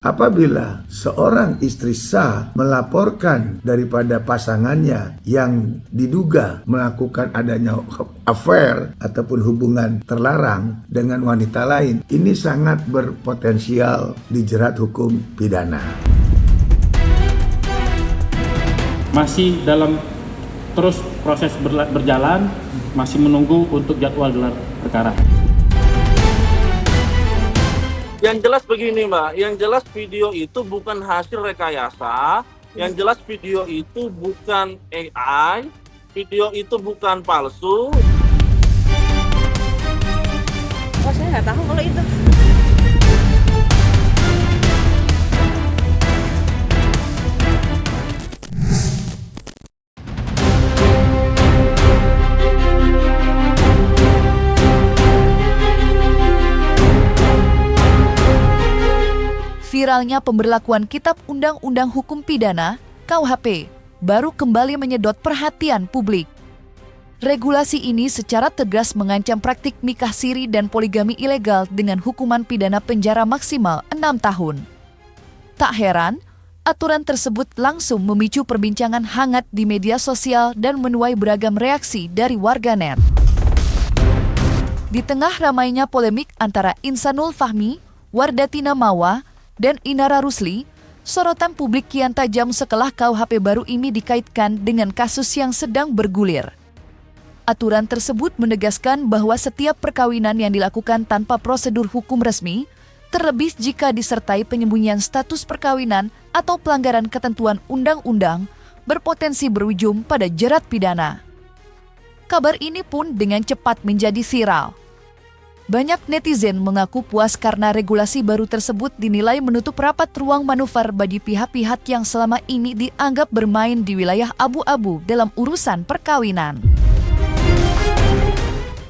Apabila seorang istri sah melaporkan daripada pasangannya yang diduga melakukan adanya affair ataupun hubungan terlarang dengan wanita lain, ini sangat berpotensial dijerat hukum pidana. Masih dalam terus proses berjalan, masih menunggu untuk jadwal gelar perkara. Yang jelas begini Mbak, yang jelas video itu bukan hasil rekayasa, yang jelas video itu bukan AI, video itu bukan palsu. Oh, saya nggak tahu kalau itu. Viralnya pemberlakuan Kitab Undang-Undang Hukum Pidana (KUHP) baru kembali menyedot perhatian publik. Regulasi ini secara tegas mengancam praktik nikah siri dan poligami ilegal dengan hukuman pidana penjara maksimal 6 tahun. Tak heran, aturan tersebut langsung memicu perbincangan hangat di media sosial dan menuai beragam reaksi dari warganet. Di tengah ramainya polemik antara Insanul Fahmi, Wardatina Mawa, dan Inara Rusli, sorotan publik kian tajam setelah KUHP baru ini dikaitkan dengan kasus yang sedang bergulir. Aturan tersebut menegaskan bahwa setiap perkawinan yang dilakukan tanpa prosedur hukum resmi, terlebih jika disertai penyembunyian status perkawinan atau pelanggaran ketentuan undang-undang, berpotensi berujung pada jerat pidana. Kabar ini pun dengan cepat menjadi viral. Banyak netizen mengaku puas karena regulasi baru tersebut dinilai menutup rapat ruang manuver bagi pihak-pihak yang selama ini dianggap bermain di wilayah abu-abu dalam urusan perkawinan.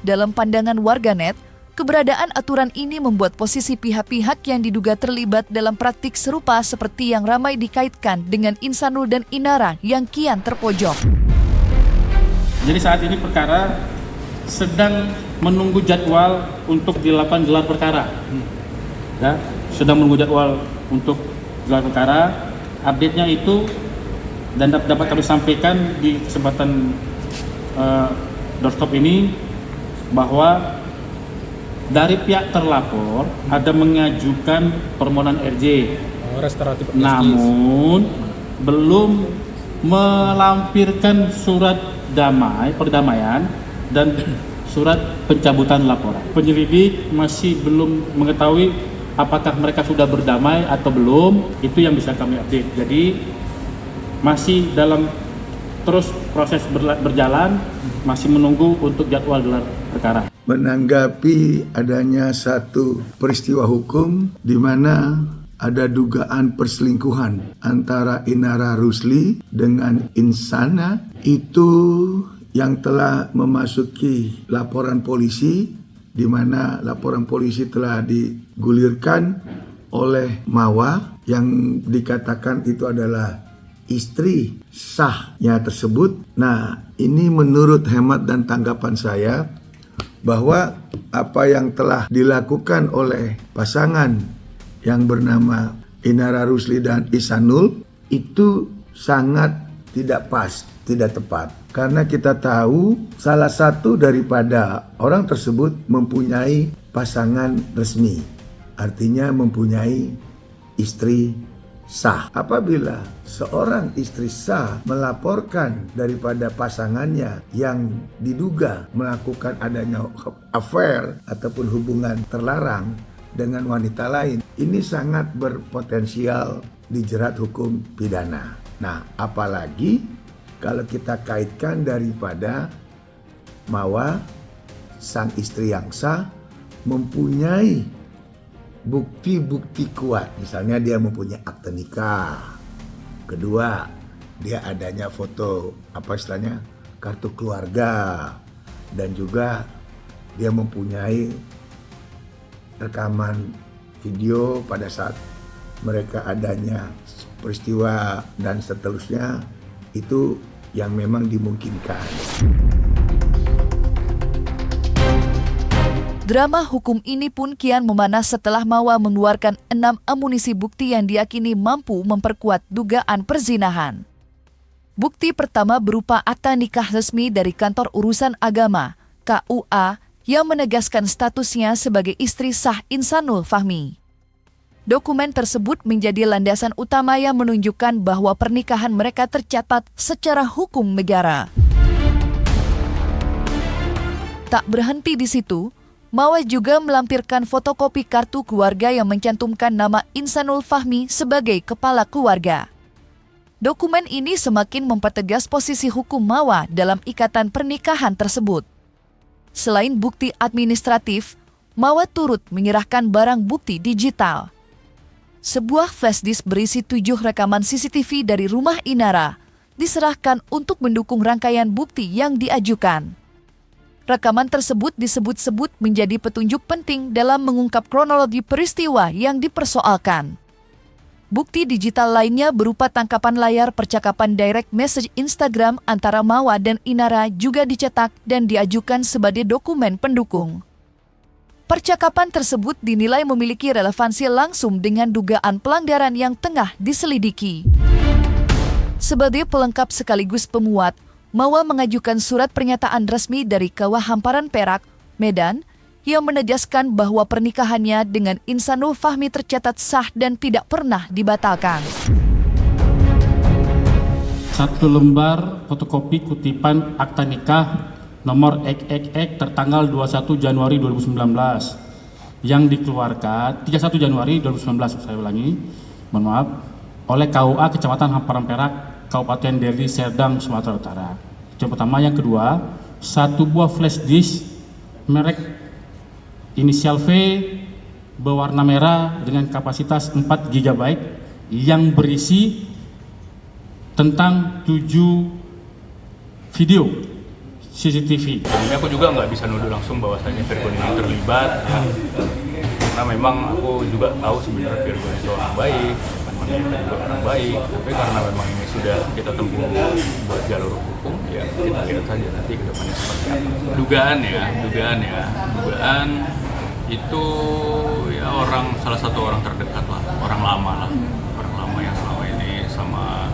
Dalam pandangan warganet, keberadaan aturan ini membuat posisi pihak-pihak yang diduga terlibat dalam praktik serupa seperti yang ramai dikaitkan dengan Insanul dan Inara yang kian terpojok. Jadi saat ini perkara sedang menunggu jadwal untuk dilakukan gelar perkara. Ya, sedang menunggu jadwal untuk gelar perkara. Update-nya itu dan dapat kami sampaikan di kesempatan doorstop ini bahwa dari pihak terlapor ada mengajukan permohonan RJ. Restoratif justice. Namun belum melampirkan surat perdamaian dan surat pencabutan laporan. Penyelidik masih belum mengetahui apakah mereka sudah berdamai atau belum, itu yang bisa kami update. Jadi masih dalam terus proses berjalan, masih menunggu untuk jadwal gelar perkara. Menanggapi adanya satu peristiwa hukum di mana ada dugaan perselingkuhan antara Inara Rusli dengan Insana, itu yang telah memasuki laporan polisi, di mana laporan polisi telah digulirkan oleh Mawa yang dikatakan itu adalah istri sahnya tersebut. Nah, ini menurut hemat dan tanggapan saya bahwa apa yang telah dilakukan oleh pasangan yang bernama Inara Rusli dan Insanul itu sangat tidak pas, tidak tepat. Karena kita tahu salah satu daripada orang tersebut mempunyai pasangan resmi. Artinya mempunyai istri sah. Apabila seorang istri sah melaporkan daripada pasangannya yang diduga melakukan adanya affair ataupun hubungan terlarang dengan wanita lain, ini sangat berpotensial dijerat hukum pidana. Nah, apalagi kalau kita kaitkan daripada Mawa, sang istri yang sah, mempunyai bukti-bukti kuat. Misalnya dia mempunyai akte nikah. Kedua, dia adanya foto, kartu keluarga. Dan juga dia mempunyai rekaman video pada saat mereka adanya peristiwa dan seterusnya, itu yang memang dimungkinkan. Drama hukum ini pun kian memanas setelah Mawa mengeluarkan 6 amunisi bukti yang diyakini mampu memperkuat dugaan perzinahan. Bukti pertama berupa akta nikah resmi dari Kantor Urusan Agama, KUA, yang menegaskan statusnya sebagai istri sah Insanul Fahmi. Dokumen tersebut menjadi landasan utama yang menunjukkan bahwa pernikahan mereka tercatat secara hukum negara. Tak berhenti di situ, Mawa juga melampirkan fotokopi kartu keluarga yang mencantumkan nama Insanul Fahmi sebagai kepala keluarga. Dokumen ini semakin mempertegas posisi hukum Mawa dalam ikatan pernikahan tersebut. Selain bukti administratif, Mawa turut menyerahkan barang bukti digital. Sebuah flash disk berisi 7 rekaman CCTV dari rumah Inara diserahkan untuk mendukung rangkaian bukti yang diajukan. Rekaman tersebut disebut-sebut menjadi petunjuk penting dalam mengungkap kronologi peristiwa yang dipersoalkan. Bukti digital lainnya berupa tangkapan layar percakapan direct message Instagram antara Mawa dan Inara juga dicetak dan diajukan sebagai dokumen pendukung. Percakapan tersebut dinilai memiliki relevansi langsung dengan dugaan pelanggaran yang tengah diselidiki. Sebagai pelengkap sekaligus pemuat, Mawa mengajukan surat pernyataan resmi dari KUA Hamparan Perak, Medan, yang menegaskan bahwa pernikahannya dengan Insanul Fahmi tercatat sah dan tidak pernah dibatalkan. 1 lembar fotokopi kutipan akta nikah nomor XX tertanggal 21 Januari 2019 yang dikeluarkan 31 Januari 2019, saya ulangi, mohon maaf, oleh KUA Kecamatan Hamparan Perak, Kabupaten Deli Serdang, Sumatera Utara. Yang pertama. Yang kedua, 1 buah flash disk merek inisial V berwarna merah dengan kapasitas 4 GB yang berisi tentang 7 video CCTV. Ini aku juga nggak bisa nuduh langsung bahwasanya Virgon ini terlibat, ya. Karena memang aku juga tahu sebenarnya Virgon itu orang baik, teman kita juga orang baik, tapi karena memang ini sudah kita tempuh buat jalur hukum, ya kita lihat saja nanti ke depannya seperti apa. Dugaan itu ya salah satu orang terdekat lah, orang lama yang selama ini sama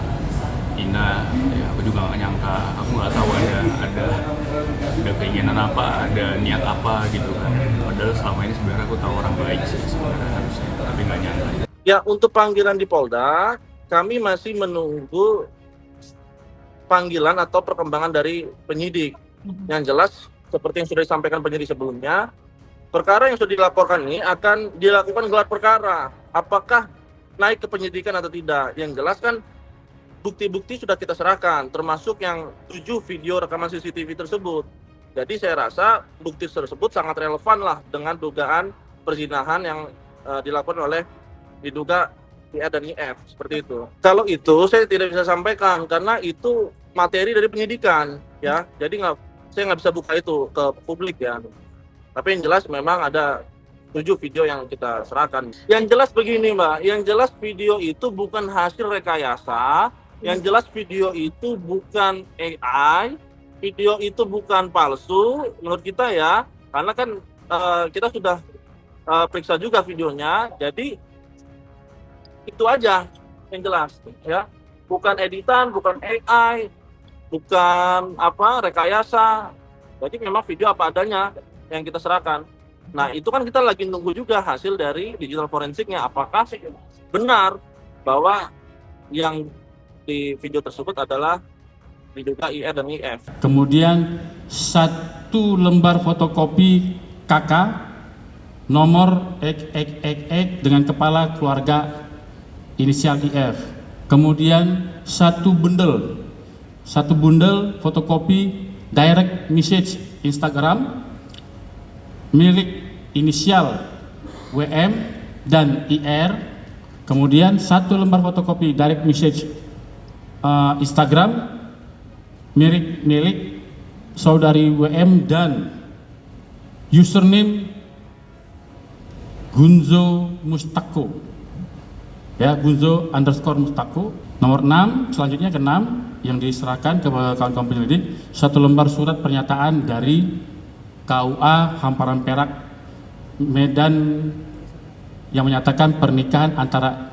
Ina, ya aku juga nggak nyangka, aku nggak tahu ada keinginan apa, ada niat apa gitu kan. Padahal selama ini sebenarnya aku tahu orang baik sih sebenarnya harusnya, tapi nggak nyangka. Ya, untuk panggilan di Polda, kami masih menunggu panggilan atau perkembangan dari penyidik. Yang jelas, seperti yang sudah disampaikan penyidik sebelumnya, perkara yang sudah dilaporkan ini akan dilakukan gelar perkara. Apakah naik ke penyidikan atau tidak? Yang jelas kan bukti-bukti sudah kita serahkan, termasuk yang 7 video rekaman CCTV tersebut. Jadi saya rasa bukti tersebut sangat relevan lah dengan dugaan perzinahan yang dilakukan oleh diduga IR dan IF, seperti itu. Kalau itu saya tidak bisa sampaikan karena itu materi dari penyidikan, ya. Jadi saya nggak bisa buka itu ke publik, ya. Tapi yang jelas memang ada 7 video yang kita serahkan. Yang jelas begini, Mbak, yang jelas video itu bukan hasil rekayasa, yang jelas video itu bukan AI, video itu bukan palsu menurut kita, ya. Karena kan kita sudah periksa juga videonya, jadi itu aja yang jelas, ya. Bukan editan, bukan AI, bukan rekayasa. Jadi memang video apa adanya yang kita serahkan. Nah, itu kan kita lagi nunggu juga hasil dari digital forensiknya, apakah benar bahwa yang di video tersebut adalah diduga IR dan IF. Kemudian 1 lembar fotokopi KK nomor XXX dengan kepala keluarga inisial IF. Kemudian 1 bundel fotokopi direct message Instagram milik inisial WM dan IR. Kemudian 1 lembar fotokopi direct message Instagram milik saudari WM dan username Gunzo Mustako, ya, Gunzo _Mustako. Nomor 6, selanjutnya ke-6 yang diserahkan ke kawan-kawan penyelidik, 1 lembar surat pernyataan dari KUA Hamparan Perak, Medan yang menyatakan pernikahan antara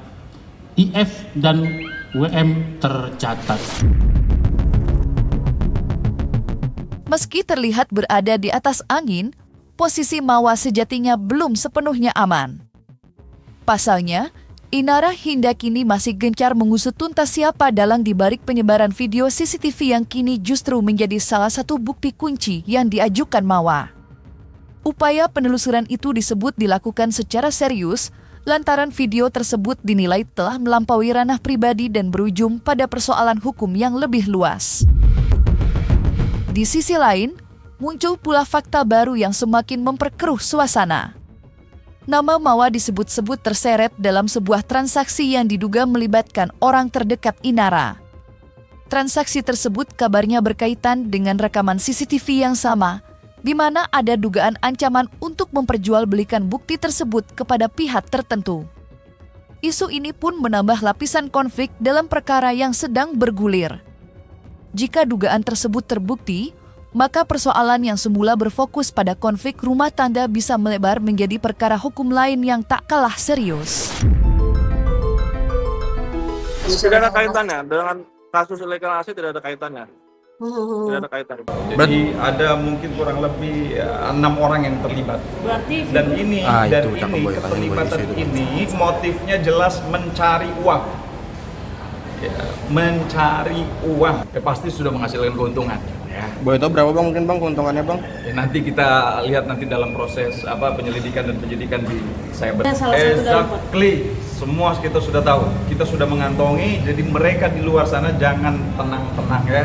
IF dan WM tercatat. Meski terlihat berada di atas angin, posisi Mawa sejatinya belum sepenuhnya aman. Pasalnya, Inara hingga kini masih gencar mengusut tuntas siapa dalang dibalik penyebaran video CCTV yang kini justru menjadi salah satu bukti kunci yang diajukan Mawa. Upaya penelusuran itu disebut dilakukan secara serius lantaran video tersebut dinilai telah melampaui ranah pribadi dan berujung pada persoalan hukum yang lebih luas. Di sisi lain, muncul pula fakta baru yang semakin memperkeruh suasana. Nama Mawa disebut-sebut terseret dalam sebuah transaksi yang diduga melibatkan orang terdekat Inara. Transaksi tersebut kabarnya berkaitan dengan rekaman CCTV yang sama, di mana ada dugaan ancaman untuk memperjualbelikan bukti tersebut kepada pihak tertentu. Isu ini pun menambah lapisan konflik dalam perkara yang sedang bergulir. Jika dugaan tersebut terbukti, maka persoalan yang semula berfokus pada konflik rumah tangga bisa melebar menjadi perkara hukum lain yang tak kalah serius. Tidak ada kaitannya dengan kasus illegal access, tidak ada kaitannya. Tidak ada kaitannya. Jadi ada mungkin kurang lebih 6 orang yang terlibat. Berarti Dan ini keterlibatan ini motifnya jelas mencari uang. Ya, mencari uang. Ya, pasti sudah menghasilkan keuntungan. Ya. Boleh tahu berapa bang mungkin bang keuntungannya bang? Ya, nanti kita lihat nanti dalam proses penyelidikan dan penyidikan di cyber. Exactly, semua kita sudah tahu, kita sudah mengantongi. Jadi mereka di luar sana jangan tenang-tenang ya.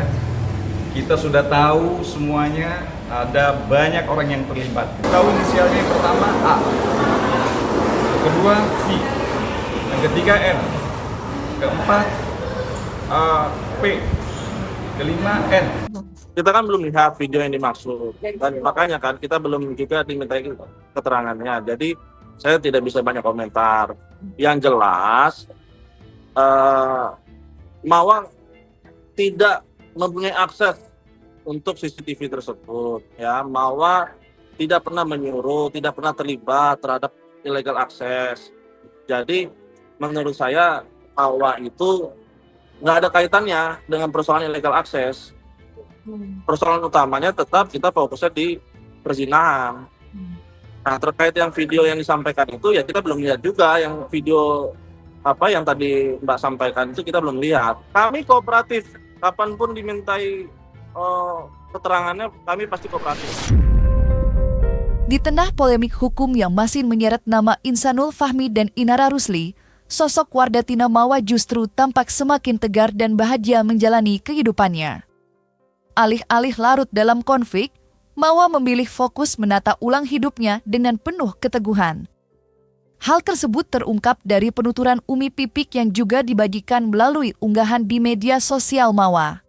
Kita sudah tahu semuanya, ada banyak orang yang terlibat. Tahu inisialnya yang pertama A, yang kedua V, yang ketiga N, keempat P, kelima N. Kita kan belum lihat video yang dimaksud, dan makanya kan kita belum juga dimintai keterangannya. Jadi saya tidak bisa banyak komentar. Yang jelas, Mawa tidak mempunyai akses untuk CCTV tersebut. Ya, Mawa tidak pernah menyuruh, tidak pernah terlibat terhadap illegal access. Jadi menurut saya Mawa itu nggak ada kaitannya dengan persoalan illegal access. Persoalan utamanya tetap kita fokusnya di perzinahan. Nah, terkait yang video yang disampaikan itu ya kita belum lihat juga yang video apa yang tadi Mbak sampaikan itu kita belum lihat. Kami kooperatif, kapanpun dimintai keterangannya kami pasti kooperatif. Di tengah polemik hukum yang masih menyeret nama Insanul Fahmi dan Inara Rusli, sosok Wardatina Mawa justru tampak semakin tegar dan bahagia menjalani kehidupannya. Alih-alih larut dalam konflik, Mawa memilih fokus menata ulang hidupnya dengan penuh keteguhan. Hal tersebut terungkap dari penuturan Umi Pipik yang juga dibagikan melalui unggahan di media sosial Mawa.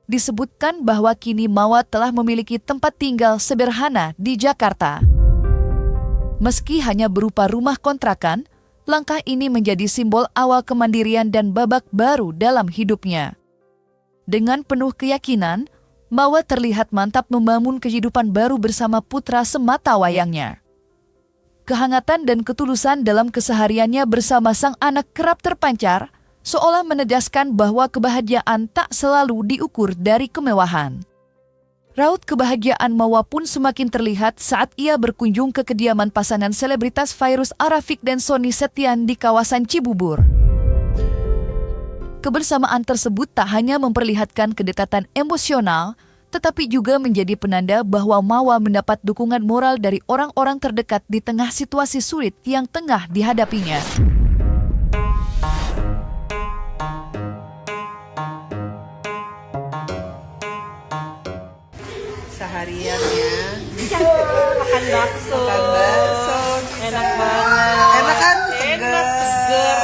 Disebutkan bahwa kini Mawa telah memiliki tempat tinggal sederhana di Jakarta. Meski hanya berupa rumah kontrakan, langkah ini menjadi simbol awal kemandirian dan babak baru dalam hidupnya. Dengan penuh keyakinan, Mawa terlihat mantap membangun kehidupan baru bersama putra semata wayangnya. Kehangatan dan ketulusan dalam kesehariannya bersama sang anak kerap terpancar, seolah menegaskan bahwa kebahagiaan tak selalu diukur dari kemewahan. Raut kebahagiaan Mawa pun semakin terlihat saat ia berkunjung ke kediaman pasangan selebritas Fairuz Arafik dan Sony Setian di kawasan Cibubur. Kebersamaan tersebut tak hanya memperlihatkan kedekatan emosional, tetapi juga menjadi penanda bahwa Mawa mendapat dukungan moral dari orang-orang terdekat di tengah situasi sulit yang tengah dihadapinya. Sehariannya makan bakso, enak banget, enak kan, enak seger.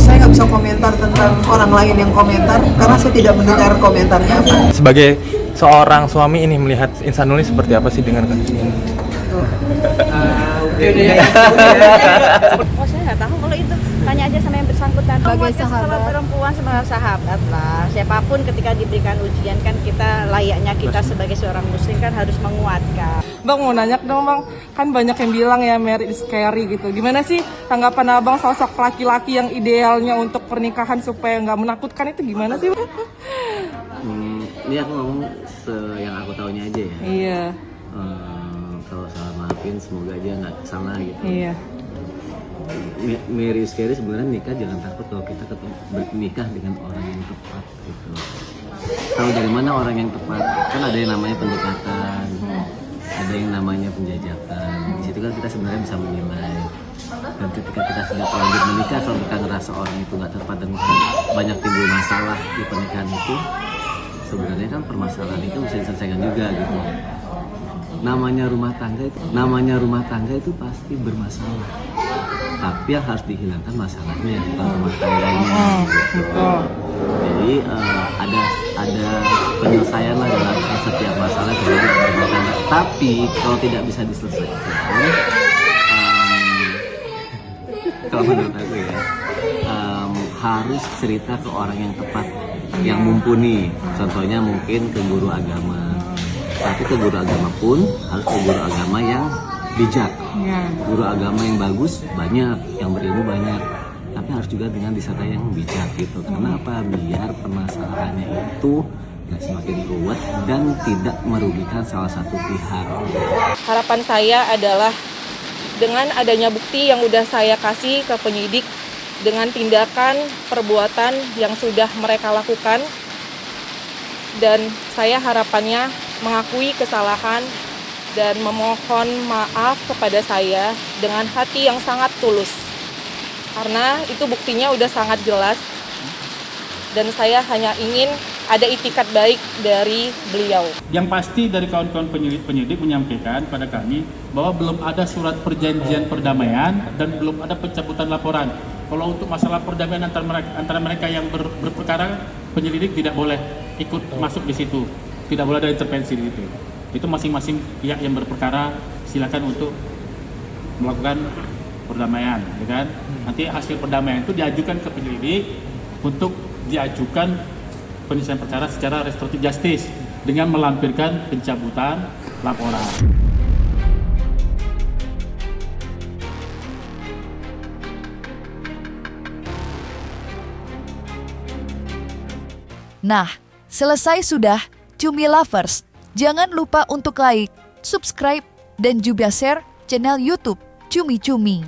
Saya nggak bisa komentar tentang orang lain yang komentar karena saya tidak mendengar komentarnya apa. Sebagai seorang suami ini melihat Insanul ini seperti apa sih dengan kasus ini? Oh saya nggak tahu kalau itu, tanya aja sama yang bersangkutan. bersangkutan. Sebagai Menguatkan sahabat. sebagai perempuan, sebagai sahabat lah. Siapapun ketika diberikan ujian kan kita layaknya kita sebagai seorang muslim kan harus menguatkan. Bang mau nanya dong bang, kan banyak yang bilang ya marriage is scary gitu. Gimana sih tanggapan abang sosok laki-laki yang idealnya untuk pernikahan supaya nggak menakutkan itu gimana sih? Ini aku ngomong yang aku tahunya aja ya. Iya. Kalau salah maafin, semoga aja nggak salah gitu. Iya. Marriage scary sebenarnya nikah jangan takut kalau kita bernikah dengan orang yang tepat gitu. Tahu dari mana orang yang tepat? Kan ada yang namanya pendekatan, ada yang namanya penjajakan. Di situ kan kita sebenarnya bisa menilai. Dan ketika kita sudah terlanjur menikah, kalau kita ngerasa orang itu nggak tepat dan banyak timbul masalah di pernikahan itu, sebenarnya kan permasalahan itu bisa diselesaikan juga gitu. Namanya rumah tangga itu pasti bermasalah. Tapi yang harus dihilangkan masalahnya, bukan rumah tangganya. Gitu. Jadi ada penyelesaian lah dalam setiap masalah yang terjadi dalam rumah tangga. Tapi kalau tidak bisa diselesaikan, kalau menurut aku ya, harus cerita ke orang yang tepat, yang mumpuni. Contohnya mungkin ke guru agama. Tapi ke guru agama pun harus ke guru agama yang bijak. Guru agama yang bagus banyak, yang berilmu banyak. Tapi harus juga dengan disertai yang bijak gitu. Kenapa? Biar permasalahannya itu nggak semakin ruwet dan tidak merugikan salah satu pihak. Harapan saya adalah dengan adanya bukti yang udah saya kasih ke penyidik dengan tindakan perbuatan yang sudah mereka lakukan, dan saya harapannya mengakui kesalahan dan memohon maaf kepada saya dengan hati yang sangat tulus, karena itu buktinya udah sangat jelas dan saya hanya ingin ada itikat baik dari beliau. Yang pasti dari kawan-kawan penyidik menyampaikan pada kami bahwa belum ada surat perjanjian perdamaian dan belum ada pencabutan laporan. Kalau untuk masalah perdamaian antara mereka yang berperkara, penyelidik tidak boleh ikut masuk di situ, tidak boleh ada intervensi di situ. Itu masing-masing pihak yang berperkara silakan untuk melakukan perdamaian, ya kan? Nanti hasil perdamaian itu diajukan ke penyelidik untuk diajukan penyelesaian perkara secara restoratif justice dengan melampirkan pencabutan laporan. Nah, selesai sudah Cumi Lovers. Jangan lupa untuk like, subscribe, dan juga share channel YouTube Cumi Cumi.